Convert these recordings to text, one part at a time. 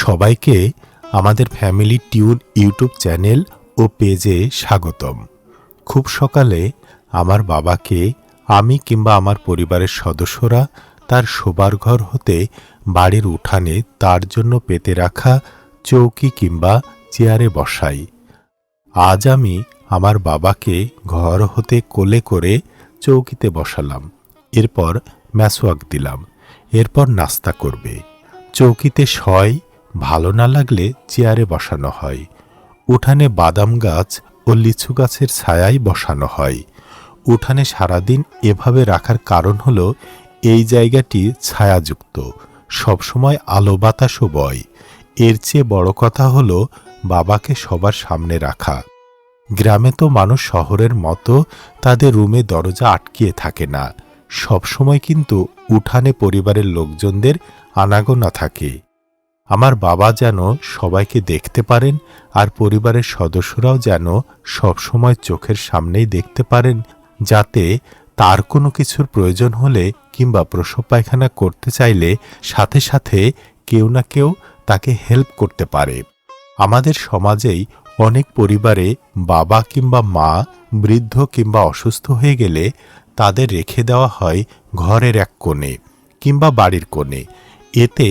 সবাইকে আমাদের family tune YouTube channel ও পেজে স্বাগতম। খুব সকালে আমার বাবাকে আমি কিংবা আমার পরিবারের সদস্যরা তার শোবার ঘর হতে বাড়ির উঠানে তার জন্য পেতে রাখা চৌকি কিংবা চেয়ারে বসাই। আজ আমি আমার বাবাকে ঘর হতে কোলে করে চৌকিতে বসালাম। এরপর ম্যাসওয়াক দিলাম। এরপর নাস্তা করবে। চৌকিতে শয়, ভালো না লাগলে চেয়ারে বসানো হয়। উঠানে বাদাম গাছ ও লিচু গাছের ছায়ায় বসানো হয়। উঠানে সারাদিন এভাবে রাখার কারণ হলো এই জায়গাটি ছায়াযুক্ত, সবসময় আলো বাতাসও বয়। এর চেয়ে বড় কথা হলো বাবাকে সবার সামনে রাখা। গ্রামে তো মানুষ শহরের মতো তাদের রুমে দরজা আটকিয়ে থাকে না, সবসময় কিন্তু উঠানে পরিবারের লোকজনদের আনাগোনা থাকে। আমার বাবা যেন সবাইকে দেখতে পারেন আর পরিবারের সদস্যরাও যেন সবসময় চোখের সামনেই দেখতে পারেন, যাতে তার কোনো কিছুর প্রয়োজন হলে কিংবা প্রসব পায়খানা করতে চাইলে সাথে সাথে কেউ না কেউ তাকে হেল্প করতে পারে। আমাদের সমাজেই অনেক পরিবারে বাবা কিংবা মা বৃদ্ধ কিংবা অসুস্থ হয়ে গেলে তাদের রেখে দেওয়া হয় ঘরের এক কোণে কিংবা বাড়ির কোণে। এতে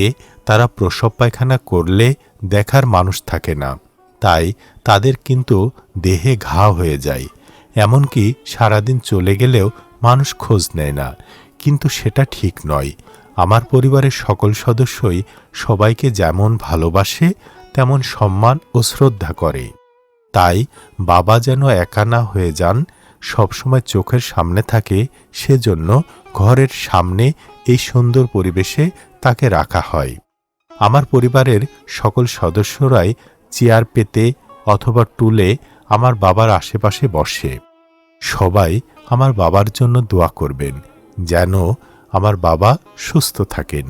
তারা প্রসব পায়খানা করলে দেখার মানুষ থাকে না, তাই তাদের কিন্তু দেহে ঘা হয়ে যায়। এমনকি সারাদিন চলে গেলেও মানুষ খোঁজ নেয় না, কিন্তু সেটা ঠিক নয়। আমার পরিবারের সকল সদস্যই সবাইকে যেমন ভালোবাসে তেমন সম্মান ও শ্রদ্ধা করে। তাই বাবা যেন একা না হয়ে যান, সবসময় চোখের সামনে থাকে, সেজন্য ঘরের সামনে এই সুন্দর পরিবেশে তাকে রাখা হয়। আমার পরিবারের সকল সদস্যরাই চেয়ার পেতে অথবা টুলে আমার বাবার আশেপাশে বসে। সবাই আমার বাবার জন্য দোয়া করবেন যেন আমার বাবা সুস্থ থাকেন।